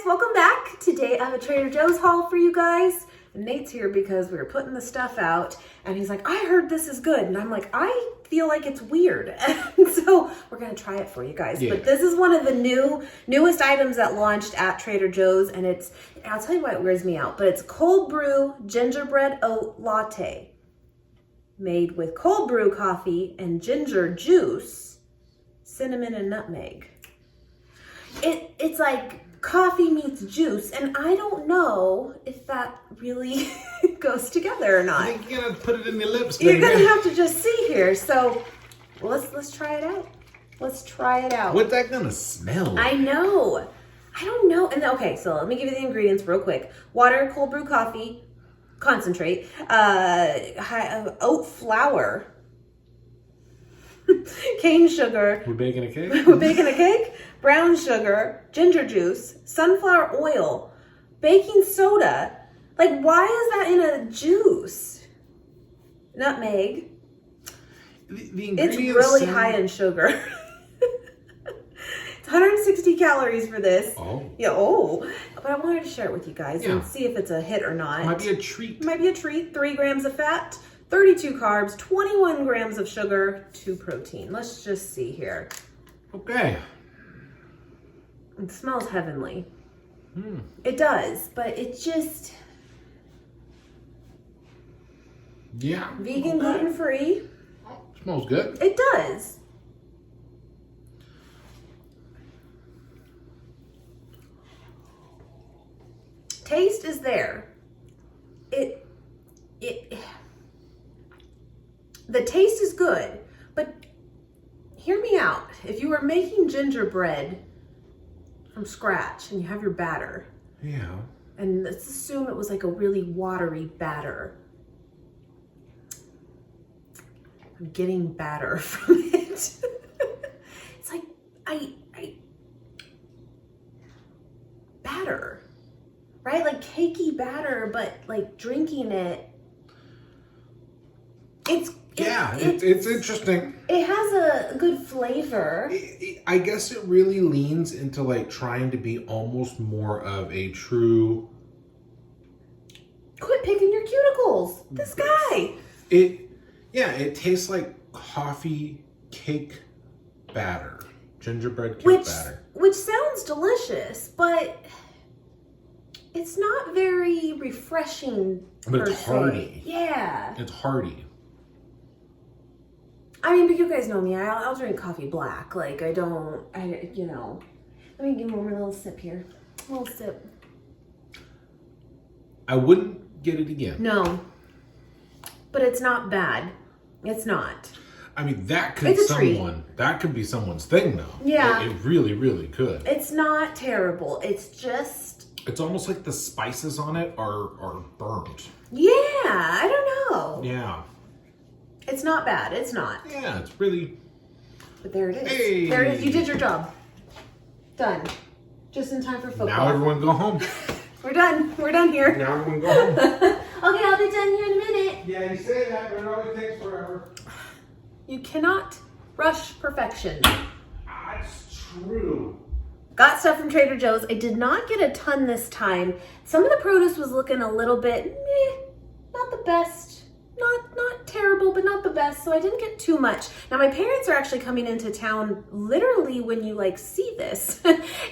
welcome back. Today I have a Trader Joe's haul for you guys. And Nate's here because we were putting the stuff out and he's like, I heard this is good. And I'm like, I feel like it's weird. And so we're going to try it for you guys. Yeah. But this is one of the newest items that launched at Trader Joe's. And I'll tell you why it wears me out, but it's cold brew gingerbread oat latte made with cold brew coffee and ginger juice, cinnamon and nutmeg. It's like coffee meets juice, and I don't know if that really goes together or not. I think you're gonna put it in your lips, baby. You're gonna have to just see here. So let's try it out. Let's try it out. What's that gonna smell like? I know. I don't know. And okay, so let me give you the ingredients real quick. Water, cold brew coffee, concentrate, oat flour, cane sugar. We're baking a cake? We're baking a cake. Brown sugar, ginger juice, sunflower oil, baking soda. Like, why is that in a juice? Nutmeg. The ingredients it's really high in sugar. It's 160 calories for this. Oh. Yeah, But I wanted to share it with you guys and see if it's a hit or not. Might be a treat. Might be a treat. 3 grams of fat, 32 carbs, 21 grams of sugar, 2 protein. Let's just see here. Okay. It smells heavenly. It does, but it just... Yeah. Vegan, gluten-free. Oh, smells good. It does. Taste is there. The taste is good, but hear me out. If you were making gingerbread from scratch and you have your batter. Yeah. And let's assume it was like a really watery batter. I'm getting batter from it. It's like, batter, right? Like cakey batter, but like drinking it. It's interesting. It has a good flavor. I guess it really leans into like trying to be almost more of a true... Quit picking your cuticles. This guy. It tastes like coffee cake batter. Gingerbread cake batter. Which sounds delicious, but it's not very refreshing. But it's hearty. Yeah. It's hearty. I mean, but you guys know me. I'll drink coffee black. Like, Let me give one more little sip here. A little sip. I wouldn't get it again. No. But it's not bad. It's not. I mean, that could be someone's thing, though. Yeah. It really, really could. It's not terrible. It's just... It's almost like the spices on it are burnt. Yeah, I don't know. Yeah. It's not bad. It's not. Yeah, it's really... But there it is. Hey. There it is. You did your job. Done. Just in time for football. Now everyone go home. We're done. We're done here. Now everyone go home. Okay, I'll be done here in a minute. Yeah, you say that, but it always takes forever. You cannot rush perfection. That's true. Got stuff from Trader Joe's. I did not get a ton this time. Some of the produce was looking a little bit not the best. Not terrible, but not the best. So I didn't get too much. Now my parents are actually coming into town literally when you like see this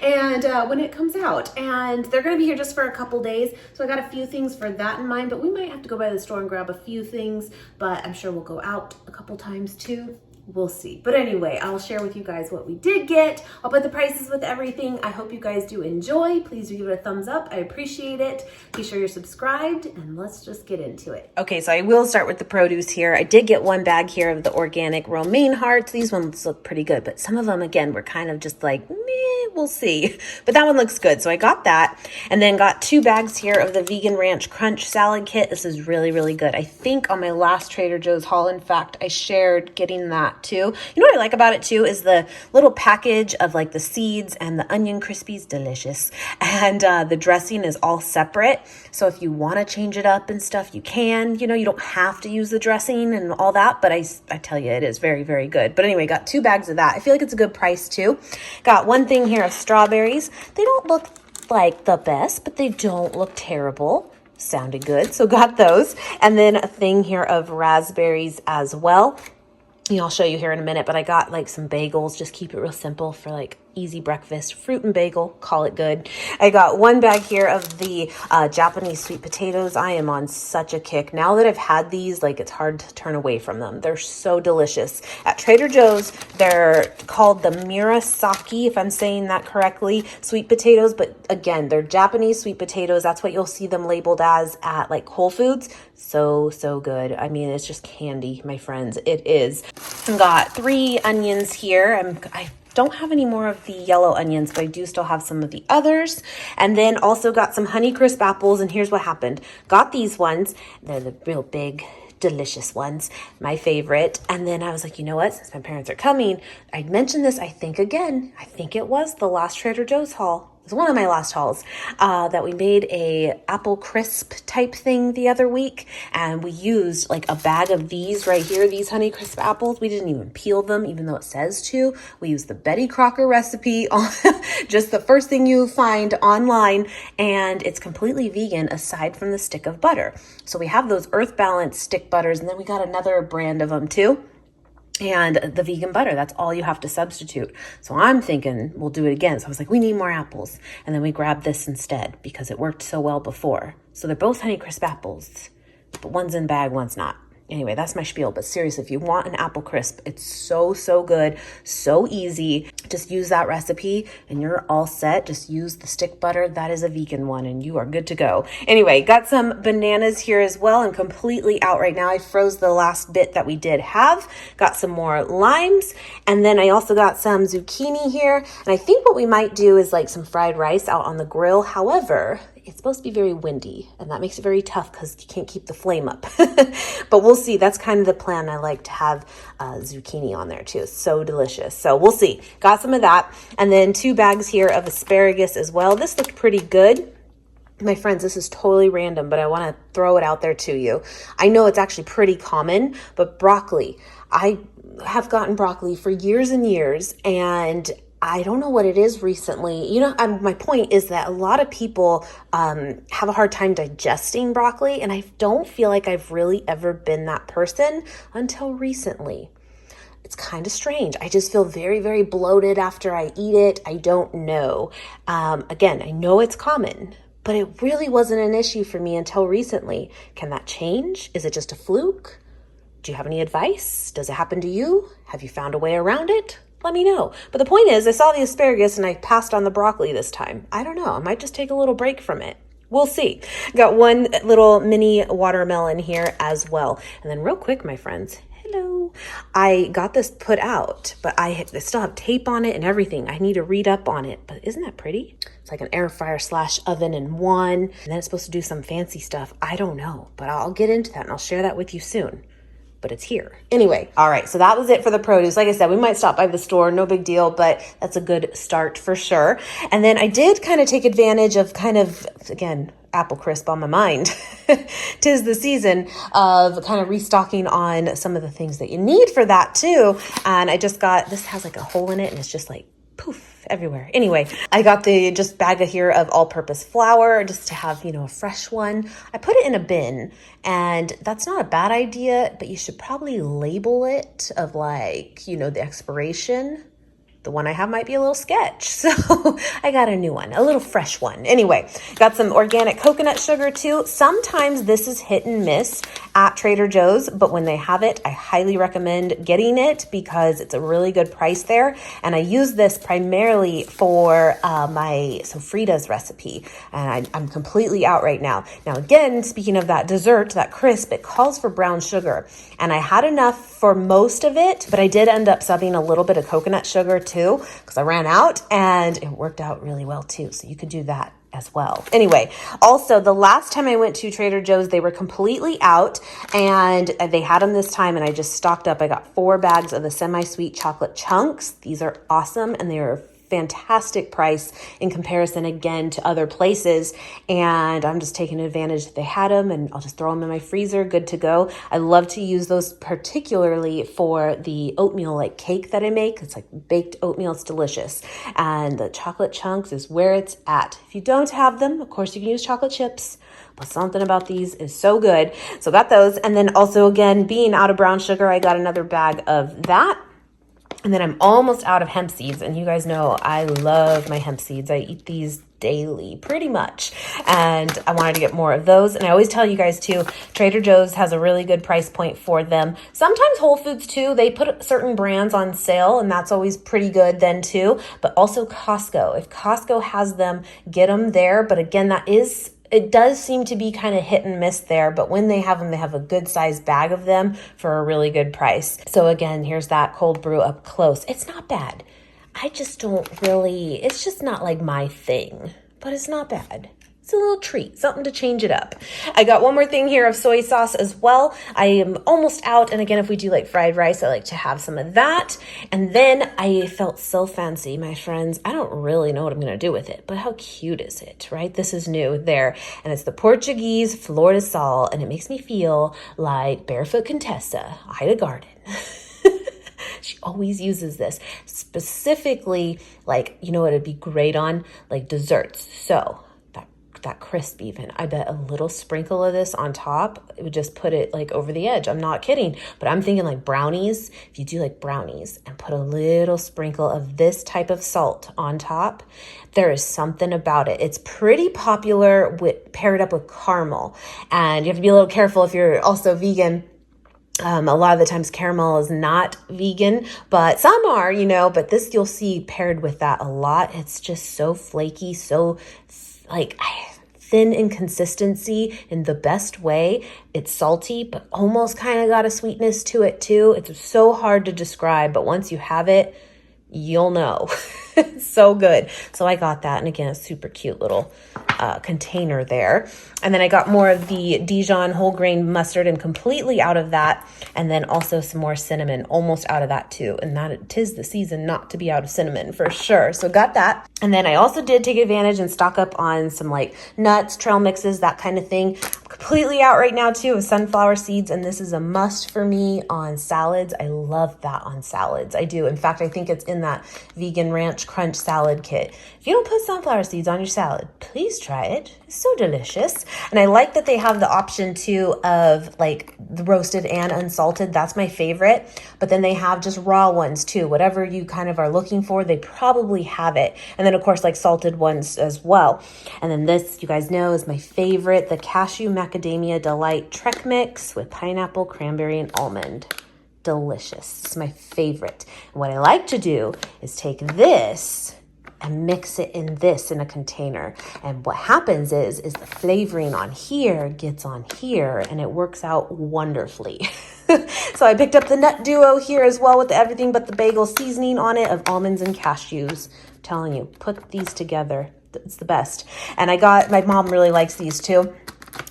and when it comes out, and they're going to be here just for a couple days. So I got a few things for that in mind, but we might have to go by the store and grab a few things, but I'm sure we'll go out a couple times too. We'll see. But anyway, I'll share with you guys what we did get. I'll put the prices with everything. I hope you guys do enjoy. Please do give it a thumbs up. I appreciate it. Be sure you're subscribed, and let's just get into it. Okay, so I will start with the produce here. I did get one bag here of the organic romaine hearts. These ones look pretty good, but some of them, again, were kind of just like, meh, we'll see. But that one looks good, so I got that. And then got 2 bags here of the Vegan Ranch Crunch Salad Kit. This is really, really good. I think on my last Trader Joe's haul, in fact, I shared getting that too. You know what I like about it too is the little package of like the seeds and the onion crispies, delicious. And the dressing is all separate. So if you want to change it up and stuff, you can. You know, you don't have to use the dressing and all that, but I tell you, it is very, very good. But anyway, got 2 bags of that. I feel like it's a good price too. Got one thing here of strawberries. They don't look like the best, but they don't look terrible. Sounded good, so got those. And then a thing here of raspberries as well. I'll show you here in a minute, but I got like some bagels. Just keep it real simple for like easy breakfast. Fruit and bagel, call it good. I got one bag here of the Japanese sweet potatoes. I am on such a kick. Now that I've had these, like it's hard to turn away from them. They're so delicious. At Trader Joe's, they're called the Murasaki, if I'm saying that correctly, sweet potatoes. But again, they're Japanese sweet potatoes. That's what you'll see them labeled as at like Whole Foods. So good. I mean, it's just candy, my friends. It is. Got 3 onions here. I don't have any more of the yellow onions, but I do still have some of the others. And then also got some Honeycrisp apples. And here's what happened. Got these ones. They're the real big, delicious ones, my favorite. And then I was like, you know what? Since my parents are coming, I mentioned this, I think it was the last Trader Joe's haul. It was one of my last hauls that we made a apple crisp type thing the other week, and we used like a bag of these right here, these Honeycrisp apples. We didn't even peel them, even though it says to. We used the Betty Crocker recipe, just the first thing you find online, and it's completely vegan aside from the stick of butter. So we have those Earth Balance stick butters, and then we got another brand of them too. And the vegan butter, that's all you have to substitute. So I'm thinking we'll do it again. So I was like, we need more apples. And then we grabbed this instead because it worked so well before. So they're both Honeycrisp apples, but one's in bag, one's not. Anyway, that's my spiel. But seriously, if you want an apple crisp, it's so good, so easy. Just use that recipe and you're all set. Just use the stick butter. That is a vegan one and you are good to go. Anyway, got some bananas here as well. I'm completely out right now. I froze the last bit that we did have. Got some more limes. And then I also got some zucchini here. And I think what we might do is like some fried rice out on the grill. However, it's supposed to be very windy and that makes it very tough because you can't keep the flame up. But we'll see. That's kind of the plan. I like to have zucchini on there too. It's so delicious. So we'll see. Got some of that. And then 2 bags here of asparagus as well. This looked pretty good. My friends, this is totally random, but I want to throw it out there to you. I know it's actually pretty common, but broccoli. I have gotten broccoli for years and years, and I don't know what it is recently. My point is that a lot of people have a hard time digesting broccoli, and I don't feel like I've really ever been that person until recently. It's kind of strange. I just feel very, very bloated after I eat it. I don't know. Again, I know it's common, but it really wasn't an issue for me until recently. Can that change? Is it just a fluke? Do you have any advice? Does it happen to you? Have you found a way around it? Let me know. But the point is, I saw the asparagus and I passed on the broccoli this time. I don't know. I might just take a little break from it. We'll see. Got one little mini watermelon here as well. And then real quick, my friends, hello. I got this put out, but I still have tape on it and everything. I need to read up on it, but isn't that pretty? It's like an air fryer / oven in one. And then it's supposed to do some fancy stuff. I don't know, but I'll get into that and I'll share that with you soon. But it's here. Anyway, all right, so that was it for the produce. Like I said, we might stop by the store, no big deal, but that's a good start for sure. And then I did kind of take advantage of again, apple crisp on my mind. 'Tis the season of kind of restocking on some of the things that you need for that too. And I just got, this has like a hole in it and it's just like poof everywhere. Anyway, I got the just bag here of all-purpose flour just to have, a fresh one. I put it in a bin, and that's not a bad idea, but you should probably label it of the expiration. The one I have might be a little sketch. So I got a new one, a little fresh one. Anyway, got some organic coconut sugar too. Sometimes this is hit and miss at Trader Joe's, but when they have it, I highly recommend getting it because it's a really good price there. And I use this primarily for my Sofritas recipe. And I'm completely out right now. Now, again, speaking of that dessert, that crisp, it calls for brown sugar. And I had enough for most of it, but I did end up subbing a little bit of coconut sugar too, because I ran out and it worked out really well too. So you could do that as well. Anyway, also the last time I went to Trader Joe's, they were completely out and they had them this time and I just stocked up. I got 4 bags of the semi-sweet chocolate chunks. These are awesome and they are fantastic price in comparison again to other places. And I'm just taking advantage that they had them, and I'll just throw them in my freezer, good to go. I love to use those particularly for the oatmeal like cake that I make. It's like baked oatmeal. It's delicious. And the chocolate chunks is where it's at. If you don't have them, of course you can use chocolate chips, but something about these is so good. So got those. And then also again, being out of brown sugar, I got another bag of that. And then I'm almost out of hemp seeds. And you guys know I love my hemp seeds. I eat these daily pretty much. And I wanted to get more of those. And I always tell you guys too, Trader Joe's has a really good price point for them. Sometimes Whole Foods too, they put certain brands on sale, and that's always pretty good then too. But also Costco. If Costco has them, get them there. But again, it does seem to be kind of hit and miss there, but when they have them, they have a good sized bag of them for a really good price. So again, here's that cold brew up close. It's not bad. I just don't really, it's just not like my thing, but it's not bad. It's a little treat, something to change it up. I got one more thing here of soy sauce as well. I am almost out. And again, if we do like fried rice, I like to have some of that. And then I felt so fancy, my friends. I don't really know what I'm going to do with it, but how cute is it, right? This is new there. And it's the Portuguese Flor de Sal. And it makes me feel like Barefoot Contessa, Ida Garden. She always uses this specifically, like, you know what it'd be great on? Like desserts. So that crisp even. I bet a little sprinkle of this on top, it would just put it like over the edge. I'm not kidding. But I'm thinking like brownies. If you do like brownies and put a little sprinkle of this type of salt on top, there is something about it. It's pretty popular paired up with caramel. And you have to be a little careful if you're also vegan. A lot of the times caramel is not vegan, but some are, but this you'll see paired with that a lot. It's just so flaky, so like thin in consistency in the best way. It's salty, but almost kind of got a sweetness to it too. It's so hard to describe, but once you have it, you'll know. It's so good. So I got that. And again, a super cute little container there. And then I got more of the Dijon whole grain mustard and completely out of that. And then also some more cinnamon, almost out of that too. And that 'tis the season not to be out of cinnamon for sure. So got that. And then I also did take advantage and stock up on some like nuts, trail mixes, that kind of thing. Completely out right now too with sunflower seeds. And this is a must for me on salads. I love that on salads. I do. In fact, I think it's in that vegan ranch crunch salad kit. If you don't put sunflower seeds on your salad, please try it. It's so delicious. And I like that they have the option too of like the roasted and unsalted. That's my favorite. But then they have just raw ones too. Whatever you kind of are looking for, they probably have it. And then of course like salted ones as well. And then this, you guys know, is my favorite, the Cashew Macadamia Delight Trek Mix with pineapple, cranberry, and almond. Delicious. It's my favorite. And what I like to do is take this and mix it in a container. And what happens is the flavoring on here gets on here and it works out wonderfully. So I picked up the nut duo here as well with everything but the bagel seasoning on it of almonds and cashews. I'm telling you, put these together. It's the best. And my mom really likes these too.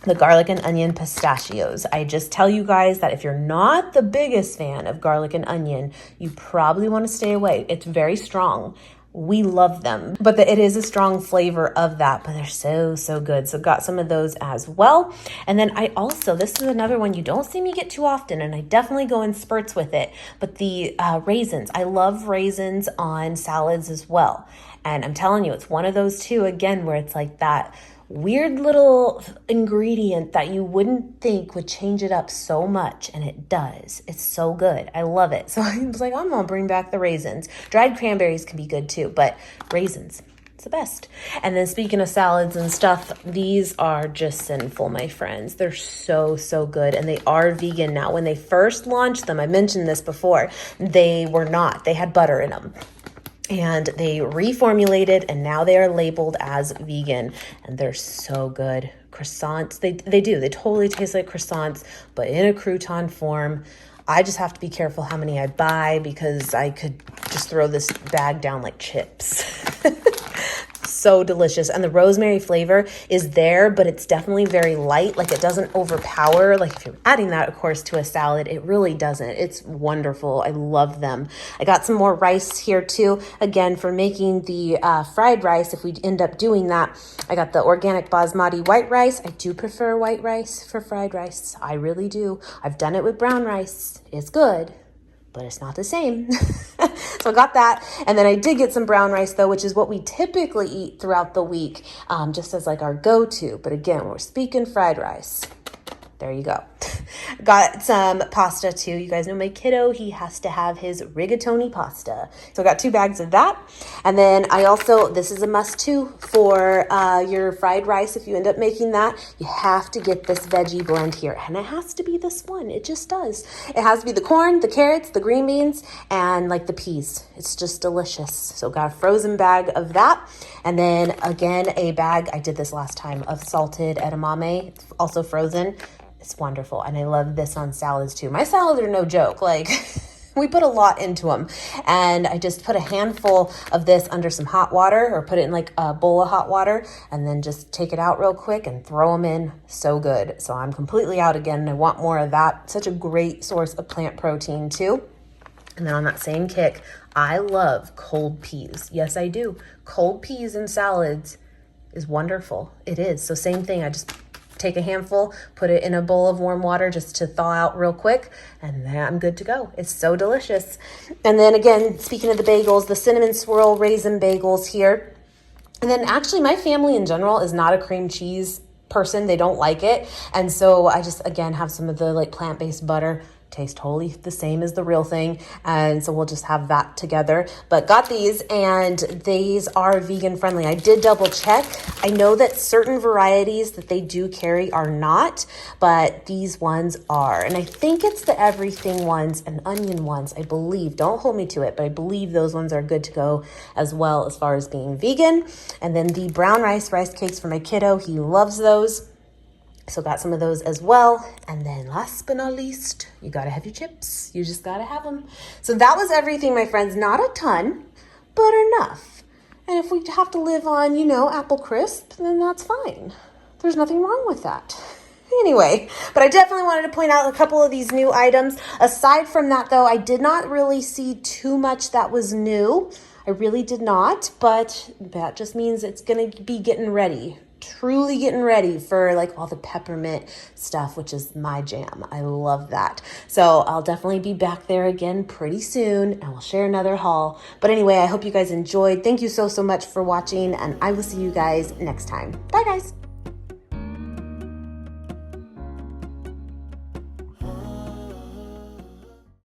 The garlic and onion pistachios. I just tell you guys that if you're not the biggest fan of garlic and onion, you probably want to stay away. It's very strong. We love them, but it is a strong flavor of that, but they're so, so good. So got some of those as well. And then this is another one you don't see me get too often, and I definitely go in spurts with it, but the raisins. I love raisins on salads as well. And I'm telling you, it's one of those two, again, where it's like that weird little ingredient that you wouldn't think would change it up so much, and it does. It's so good. I love it. So I was like, I'm gonna bring back the raisins. Dried cranberries can be good too, but raisins, it's the best. And then speaking of salads and stuff, these are just sinful, my friends. They're so, so good, and they are vegan now. When they first launched them, I mentioned this before, they were not. They had butter in them. And they reformulated, and now they are labeled as vegan, and they're so good. Croissants, they totally taste like croissants, but in a crouton form. I just have to be careful how many I buy because I could just throw this bag down like chips. so delicious. And the rosemary flavor is there, but it's definitely very light. Like it doesn't overpower. Like if you're adding that, of course, to a salad, it really doesn't. It's wonderful. I love them. I got some more rice here too. Again, for making the fried rice, if we end up doing that, I got the organic basmati white rice. I do prefer white rice for fried rice. I really do. I've done it with brown rice. It's good, but it's not the same. So I got that. And then I did get some brown rice though, which is what we typically eat throughout the week, just as like our go-to. But again, we're speaking fried rice. There you go. Got some pasta too. You guys know my kiddo, he has to have his rigatoni pasta. So I got 2 bags of that. And then I also, this is a must too for your fried rice. If you end up making that, you have to get this veggie blend here. And it has to be this one. It just does. It has to be the corn, the carrots, the green beans, and like the peas. It's just delicious. So got a frozen bag of that. And then again, a bag, I did this last time, of salted edamame, also frozen. It's wonderful. And I love this on salads too. My salads are no joke. Like we put a lot into them. And I just put a handful of this under some hot water, or put it in like a bowl of hot water, and then just take it out real quick and throw them in. So good. So I'm completely out again. I want more of that. Such a great source of plant protein too. And then on that same kick, I love cold peas. Yes, I do. Cold peas in salads is wonderful. It is. So same thing. I just take a handful, put it in a bowl of warm water just to thaw out real quick, and then I'm good to go. It's so delicious. And then again, speaking of the bagels, the cinnamon swirl raisin bagels here. And then actually my family in general is not a cream cheese person. They don't like it. And so I just, again, have some of the like plant-based butter. Tastes totally the same as the real thing. And so we'll just have that together. But got these, and these are vegan friendly. I did double check. I know that certain varieties that they do carry are not, but these ones are. And I think it's the everything ones and onion ones, I believe. Don't hold me to it, but I believe those ones are good to go as well as far as being vegan. And then the brown rice cakes for my kiddo. He loves those. So got some of those as well. And then last but not least, you gotta have your chips. You just gotta have them. So that was everything, my friends. Not a ton, but enough. And if we have to live on, apple crisp, then that's fine. There's nothing wrong with that. Anyway, but I definitely wanted to point out a couple of these new items. Aside from that though, I did not really see too much that was new. I really did not, but that just means it's gonna be getting ready. Truly getting ready for like all the peppermint stuff, which is my jam. I love that. So I'll definitely be back there again pretty soon, and we'll share another haul. But anyway, I hope you guys enjoyed. Thank you so much for watching, and I will see you guys next time. Bye guys.